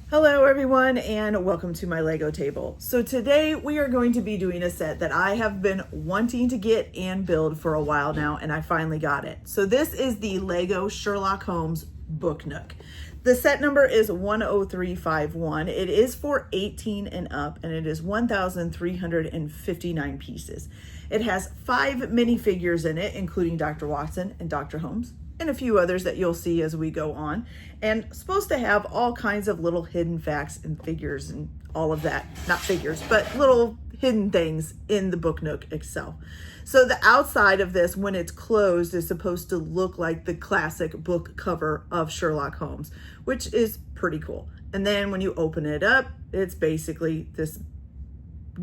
Hello everyone and welcome to my Lego table. So today we are going to be doing a set that I have been wanting to get and build for a while now, and I finally got it. So this is the Lego Sherlock Holmes Booknook. The set number is 10351. It is for 18 and up, and it is 1,359 pieces. It has 5 minifigures in it, including Dr. Watson and Dr. Holmes, and a few others that you'll see as we go on, and supposed to have all kinds of little hidden facts and figures and all of that. Not figures, but little hidden things in the Booknook itself. So the outside of this, when it's closed, is supposed to look like the classic book cover of Sherlock Holmes, which is pretty cool. And then when you open it up, it's basically this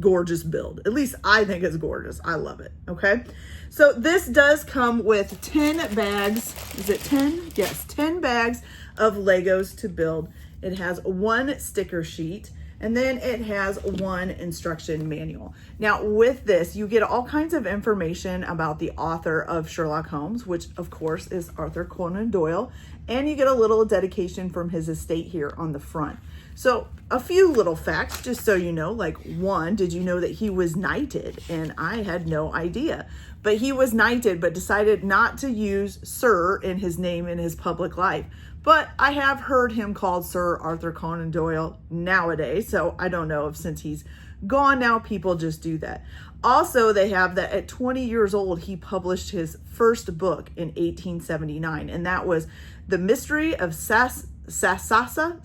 gorgeous build. At least I think it's gorgeous. I love it. Okay. So this does come with 10 bags. Is it 10? Yes, 10 bags of Legos to build. It has 1 sticker sheet, and then it has 1 instruction manual. Now with this, you get all kinds of information about the author of Sherlock Holmes, which of course is Arthur Conan Doyle, and you get a little dedication from his estate here on the front. So a few little facts, just so you know, like 1, did you know that he was knighted? And I had no idea, but he was knighted, but decided not to use Sir in his name in his public life. But I have heard him called Sir Arthur Conan Doyle nowadays, so I don't know if since he's gone now, people just do that. Also, they have that at 20 years old, he published his first book in 1879, and that was The Mystery of Sasasa.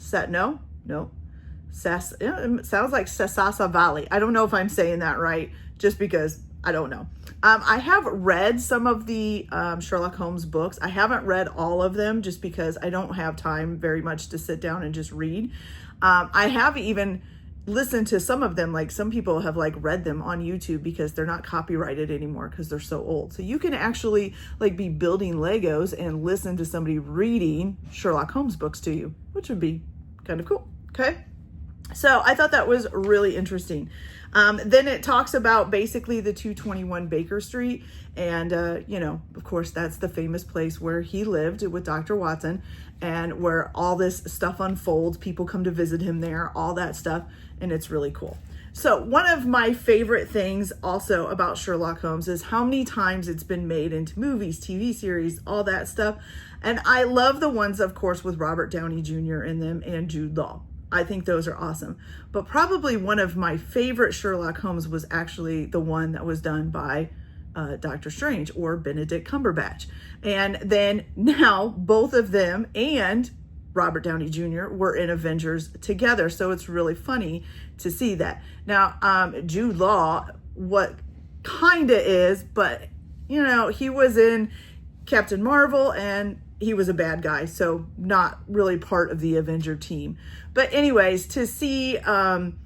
It sounds like Sasasa Valley. I don't know if I'm saying that right, just because I don't know. I have read some of the Sherlock Holmes books. I haven't read all of them just because I don't have time very much to sit down and just read. I have even listened to some of them. Like some people have like read them on YouTube because they're not copyrighted anymore because they're so old. So you can actually like be building Legos and listen to somebody reading Sherlock Holmes books to you, which would be kind of cool. Okay. So I thought that was really interesting. Then it talks about basically the 221 Baker Street. And, of course, that's the famous place where he lived with Dr. Watson and where all this stuff unfolds. People come to visit him there, all that stuff. And it's really cool. So one of my favorite things also about Sherlock Holmes is how many times it's been made into movies, TV series, all that stuff. And I love the ones, of course, with Robert Downey Jr. in them and Jude Law. I think those are awesome. But probably one of my favorite Sherlock Holmes was actually the one that was done by Dr. Strange or Benedict Cumberbatch. And then now both of them and Robert Downey Jr. were in Avengers together. So it's really funny to see that. Now, Jude Law, what kind of is, but, he was in Captain Marvel and he was a bad guy, so not really part of the Avenger team. But anyways, to see, them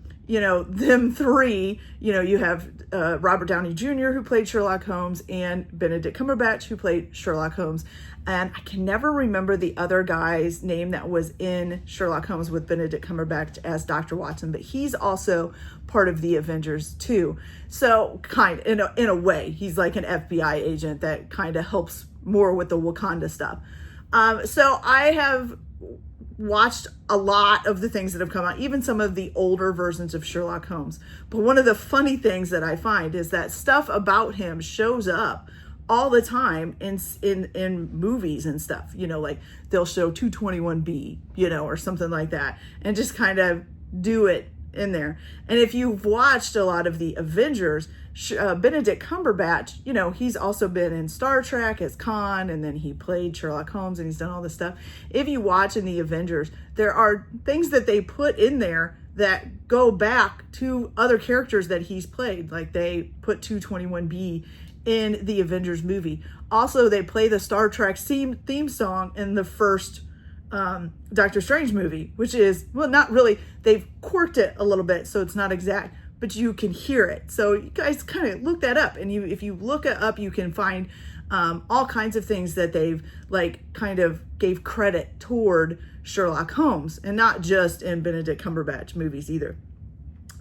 three, you have Robert Downey Jr. who played Sherlock Holmes and Benedict Cumberbatch who played Sherlock Holmes. And I can never remember the other guy's name that was in Sherlock Holmes with Benedict Cumberbatch as Dr. Watson, but he's also part of the Avengers too. So in a way, he's like an FBI agent that kind of helps more with the Wakanda stuff. So I have watched a lot of the things that have come out, even some of the older versions of Sherlock Holmes. But one of the funny things that I find is that stuff about him shows up all the time in movies and stuff, like they'll show 221B, or something like that, and just kind of do it in there. And if you've watched a lot of the Avengers, Benedict Cumberbatch, he's also been in Star Trek as Khan, and then he played Sherlock Holmes, and he's done all this stuff. If you watch in the Avengers, there are things that they put in there that go back to other characters that he's played. Like they put 221B in the Avengers movie. Also, they play the Star Trek theme song in the first Doctor Strange movie, which is, well, not really, they've quirked it a little bit, so it's not exact, but you can hear it. So you guys kind of look that up, and if you look it up, you can find all kinds of things that they've kind of gave credit toward Sherlock Holmes, and not just in Benedict Cumberbatch movies either.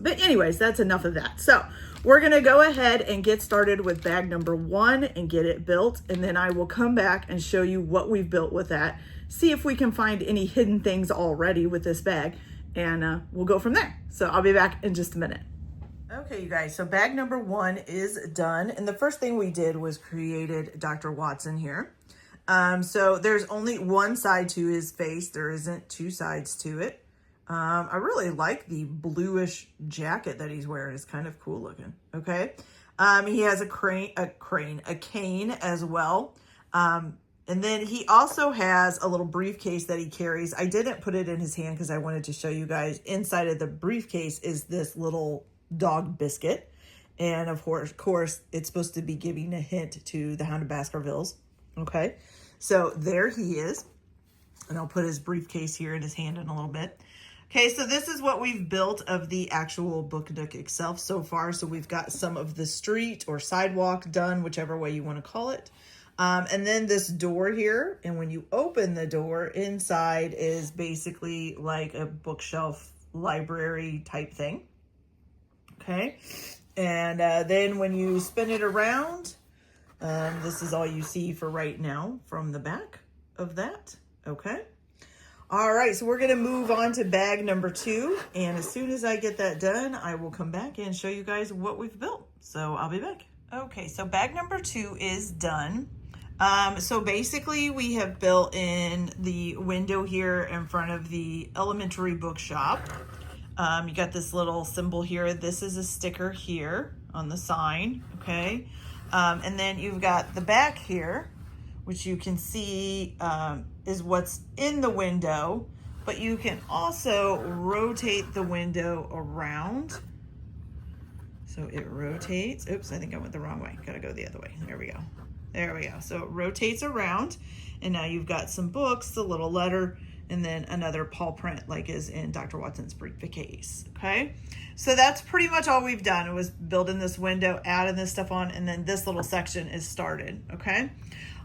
But anyways, that's enough of that. So we're going to go ahead and get started with bag number 1 and get it built. And then I will come back and show you what we've built with that. See if we can find any hidden things already with this bag. and we'll go from there. So I'll be back in just a minute. Okay, you guys, so bag number 1 is done. And the first thing we did was created Dr. Watson here. So there's only one side to his face. There isn't two sides to it. I really like the bluish jacket that he's wearing. It's kind of cool looking. Okay. He has a cane as well. And then he also has a little briefcase that he carries. I didn't put it in his hand because I wanted to show you guys. Inside of the briefcase is this little dog biscuit. And of course, it's supposed to be giving a hint to the Hound of Baskervilles. Okay, so there he is. And I'll put his briefcase here in his hand in a little bit. Okay, so this is what we've built of the actual Booknook itself so far. So we've got some of the street or sidewalk done, whichever way you want to call it. And then this door here, and when you open the door, inside is basically like a bookshelf library type thing. Okay, and then when you spin it around, this is all you see for right now from the back of that. Okay. All right, so we're going to move on to bag number 2. And as soon as I get that done, I will come back and show you guys what we've built. So I'll be back. Okay, so bag number 2 is done. So basically we have built in the window here in front of the elementary bookshop. You got this little symbol here. This is a sticker here on the sign, okay? And then you've got the back here, which you can see is what's in the window, but you can also rotate the window around. So it rotates. Oops, I think I went the wrong way. Gotta go the other way. There we go. There we go. So it rotates around, and now you've got some books, the little letter, and then another paw print like is in Dr. Watson's briefcase. Okay, so that's pretty much all we've done. It was building this window, adding this stuff on, and then this little section is started. Okay,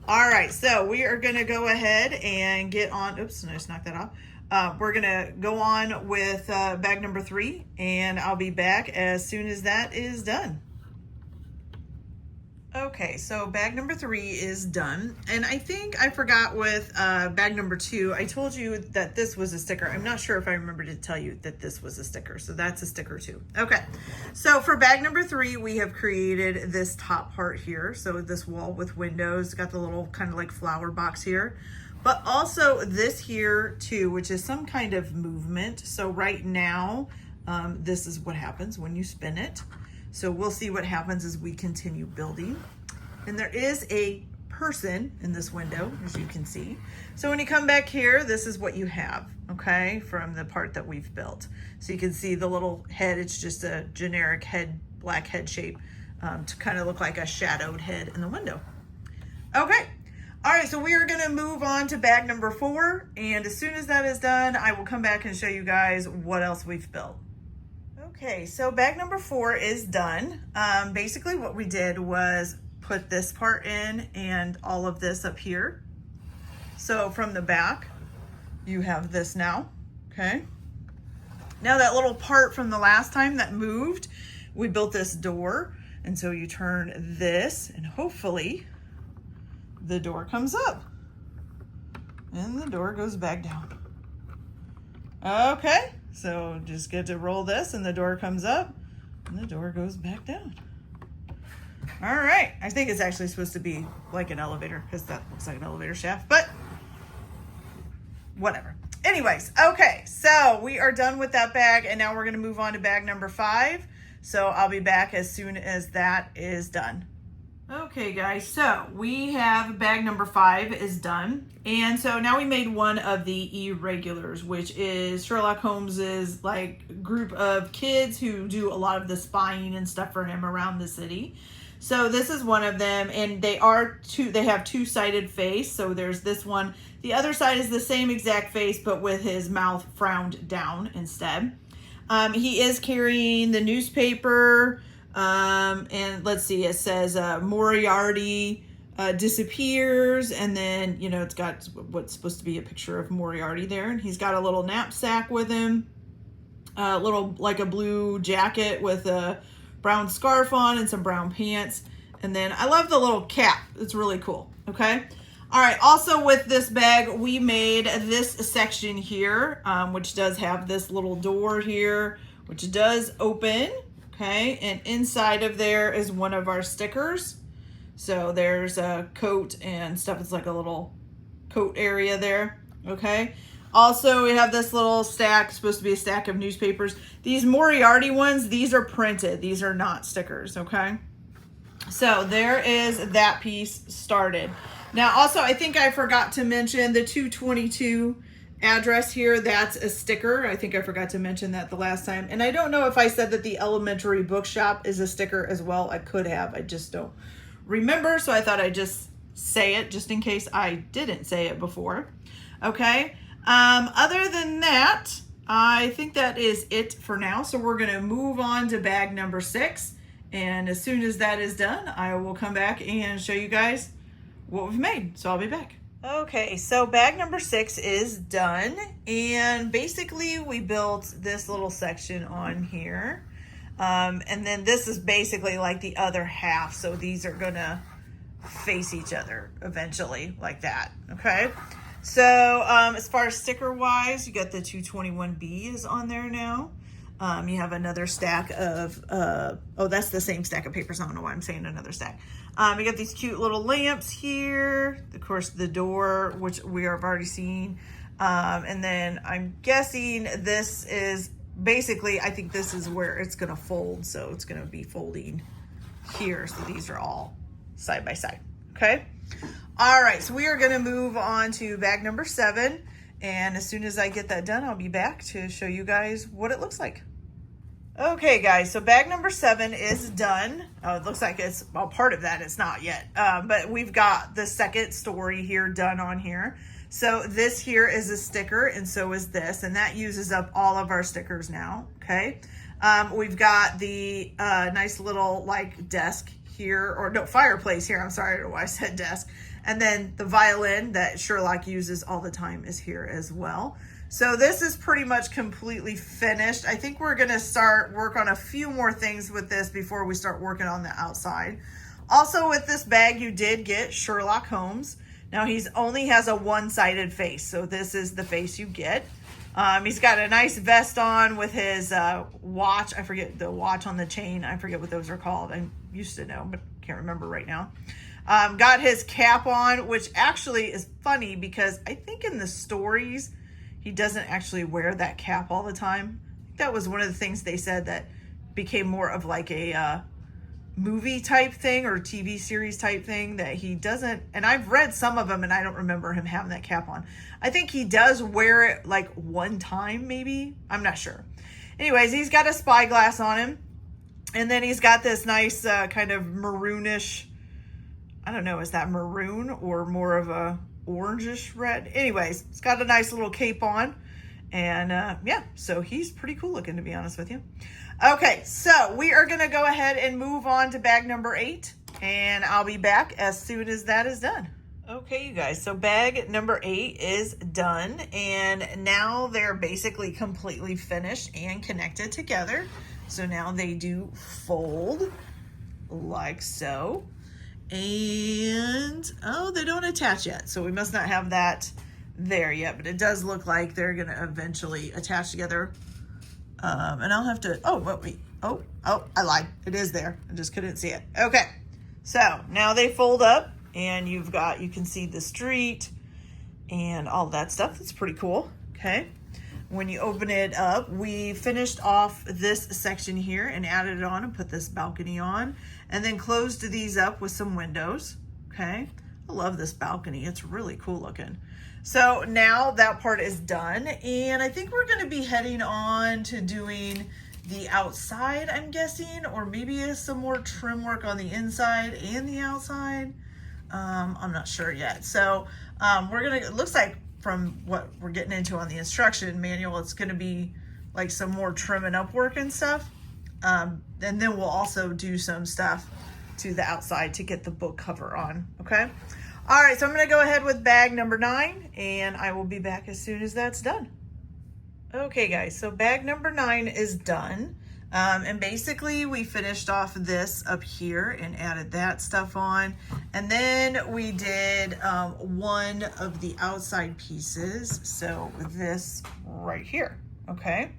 all right, so we are gonna go ahead and get on. Oops, I just knocked that off. We're gonna go on with bag number 3, and I'll be back as soon as that is done. Okay, so bag number 3 is done. And I think I forgot with bag number 2, I told you that this was a sticker. I'm not sure if I remember to tell you that this was a sticker. So that's a sticker too. Okay, so for bag number 3, we have created this top part here. So this wall with windows, got the little kind of like flower box here. But also this here too, which is some kind of movement. So right now, this is what happens when you spin it. So we'll see what happens as we continue building. And there is a person in this window, as you can see. So when you come back here, this is what you have, okay, from the part that we've built. So you can see the little head, it's just a generic head, black head shape to kind of look like a shadowed head in the window. Okay, all right, so we are gonna move on to bag number 4. And as soon as that is done, I will come back and show you guys what else we've built. Okay, so bag number 4 is done. Basically what we did was put this part in and all of this up here. So from the back, you have this now, okay? Now that little part from the last time that moved, we built this door. And so you turn this and hopefully the door comes up and the door goes back down. Okay. So just get to roll this and the door comes up and the door goes back down. All right, I think it's actually supposed to be like an elevator because that looks like an elevator shaft, but whatever. Anyways, okay, so we are done with that bag and now we're gonna move on to bag number 5. So I'll be back as soon as that is done. Okay guys, so we have bag number 5 is done. And so now we made one of the irregulars, which is Sherlock Holmes's like group of kids who do a lot of the spying and stuff for him around the city. So this is one of them, and they have two-sided face. So there's this one. The other side is the same exact face, but with his mouth frowned down instead. He is carrying the newspaper. And let's see, it says Moriarty disappears, and then, you know, it's got what's supposed to be a picture of Moriarty there, and he's got a little knapsack with him, a little, like a blue jacket with a brown scarf on and some brown pants, and then I love the little cap. It's really cool, okay? All right, also with this bag, we made this section here, which does have this little door here, which does open, okay? And inside of there is one of our stickers. So there's a coat and stuff. It's like a little coat area there, okay? Also, we have this little stack, supposed to be a stack of newspapers. These Moriarty ones, these are printed. These are not stickers, okay? So there is that piece started. Now, also, I think I forgot to mention the 222 address here. That's a sticker. I think I forgot to mention that the last time. And I don't know if I said that the elementary bookshop is a sticker as well. I could have. I just don't remember. So I thought I'd just say it just in case I didn't say it before. Okay. Other than that, I think that is it for now. So we're going to move on to bag number 6. And as soon as that is done, I will come back and show you guys what we've made. So I'll be back. Okay, so bag number 6 is done. And basically we built this little section on here. And then this is basically like the other half. So these are gonna face each other eventually like that, okay? So as far as sticker wise, you got the 221B is on there now. You have another stack of, oh, that's the same stack of papers. I don't know why I'm saying another stack. You got these cute little lamps here. Of course, the door, which we have already seen. And then I'm guessing this is basically, I think this is where it's going to fold. So it's going to be folding here. So these are all side by side. Okay. All right. So we are going to move on to bag number 7. And as soon as I get that done, I'll be back to show you guys what it looks like. Okay, guys, so bag number 7 is done. Oh, it looks like it's, well, part of that, it's not yet. But we've got the second story here done on here. So this here is a sticker, and so is this, and that uses up all of our stickers now, okay? We've got the nice little, like, desk here, or no, fireplace here. I'm sorry, I don't know why I said desk. And then the violin that Sherlock uses all the time is here as well. So this is pretty much completely finished. I think we're gonna start work on a few more things with this before we start working on the outside. Also with this bag, you did get Sherlock Holmes. Now he's only has a one-sided face, so this is the face you get. He's got a nice vest on with his watch. I forget the watch on the chain. I forget what those are called. I used to know, but can't remember right now. Got his cap on, which actually is funny because I think in the stories, he doesn't actually wear that cap all the time. That was one of the things they said that became more of like a movie type thing or TV series type thing that he doesn't. And I've read some of them and I don't remember him having that cap on. I think he does wear it like one time maybe. I'm not sure. Anyways, he's got a spyglass on him. And then he's got this nice kind of maroonish, I don't know, is that maroon or more of a orangish red? Anyways, it's got a nice little cape on. And yeah, so he's pretty cool looking, to be honest with you. Okay, so we are going to go ahead and move on to bag number 8. And I'll be back as soon as that is done. Okay, you guys, so bag number 8 is done. And now they're basically completely finished and connected together. So now they do fold like so. And, oh, they don't attach yet. So we must not have that there yet. But it does look like they're going to eventually attach together. And I'll have to, oh, wait. Oh, I lied. It is there. I just couldn't see it. Okay. So now they fold up. And you can see the street and all that stuff. That's pretty cool. Okay. When you open it up, we finished off this section here and added it on and put this balcony on and then closed these up with some windows. Okay. I love this balcony. It's really cool looking. So now that part is done. And I think we're going to be heading on to doing the outside, I'm guessing, or maybe some more trim work on the inside and the outside. I'm not sure yet. So it looks like from what we're getting into on the instruction manual, it's going to be like some more trim and up work and stuff. And then we'll also do some stuff to the outside to get the book cover on. Okay. All right. So I'm going to go ahead with bag number 9 and I will be back as soon as that's done. Okay, guys. So bag number 9 is done. And basically we finished off this up here and added that stuff on. And then we did one of the outside pieces. So this right here, okay?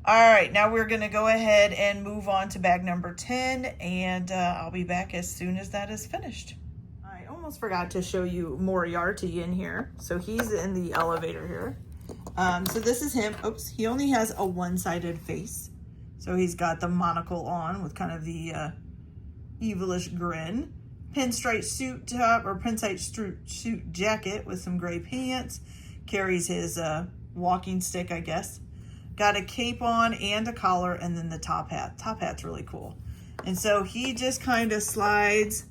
All right, now we're gonna go ahead and move on to bag number 10, and I'll be back as soon as that is finished. I almost forgot to show you Moriarty in here. So he's in the elevator here. So this is him. Oops, he only has a one-sided face. So he's got the monocle on with kind of the evilish grin. Pinstripe suit top, or pinstripe suit jacket with some gray pants. Carries his walking stick, I guess. Got a cape on and a collar, and then the top hat. Top hat's really cool. And so he just kind of slides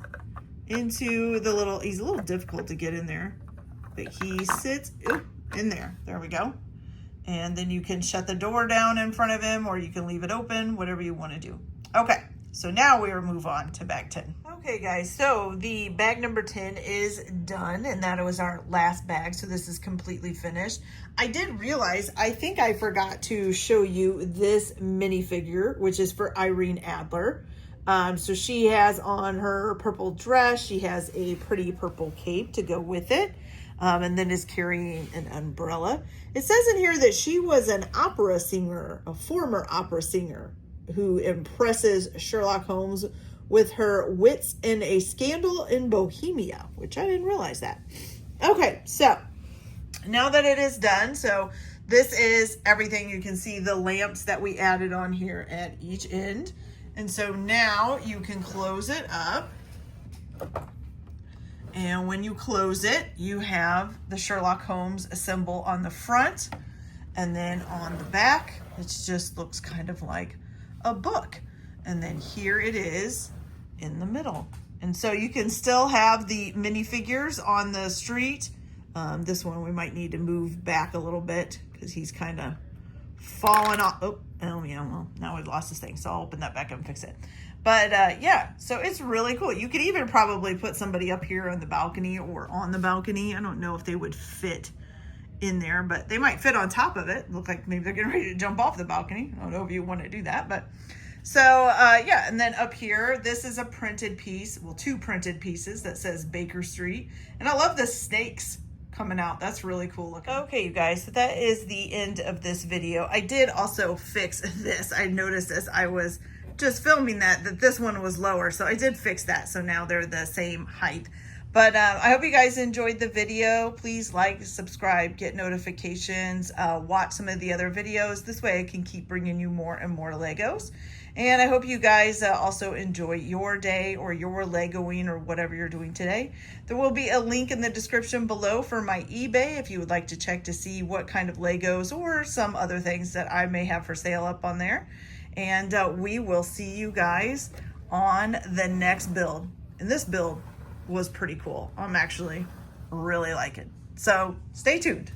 into the little, he's a little difficult to get in there, but he sits in there. There we go. And then you can shut the door down in front of him, or you can leave it open, whatever you want to do. Okay, so now we will move on to bag 10. Okay guys, so the bag number 10 is done, and that was our last bag, so this is completely finished. I did realize, I think I forgot to show you this minifigure, which is for Irene Adler. So she has on her purple dress, she has a pretty purple cape to go with it, and then is carrying an umbrella. It says in here that she was an opera singer, a former opera singer, who impresses Sherlock Holmes with her wits in a scandal in Bohemia, which I didn't realize that. Okay, so now that it is done, so this is everything. You can see the lamps that we added on here at each end. And so now you can close it up. And when you close it, you have the Sherlock Holmes symbol on the front. And then on the back, it just looks kind of like a book. And then here it is in the middle. And so you can still have the minifigures on the street. This one we might need to move back a little bit because he's kind of fallen off. Oh yeah, well, now we've lost this thing, so I'll open that back up and fix it. But yeah, so it's really cool. You could even probably put somebody up here on the balcony or on the balcony. I don't know if they would fit in there, but they might fit on top of it. Look like maybe they're getting ready to jump off the balcony. I don't know if you want to do that, but so yeah. And then up here, this is a printed piece, well, two printed pieces that says Baker Street. And I love the snakes coming out. That's really cool looking. Okay, you guys, so that is the end of this video. I did also fix this. I noticed as I was just filming that this one was lower, so I did fix that, so now they're the same height. But I hope you guys enjoyed the video. Please like, subscribe, get notifications, watch some of the other videos. This way I can keep bringing you more and more Legos. And I hope you guys also enjoy your day or your Legoing or whatever you're doing today. There will be a link in the description below for my eBay if you would like to check to see what kind of Legos or some other things that I may have for sale up on there. And we will see you guys on the next build. And this build was pretty cool. I'm actually really liking it. So stay tuned.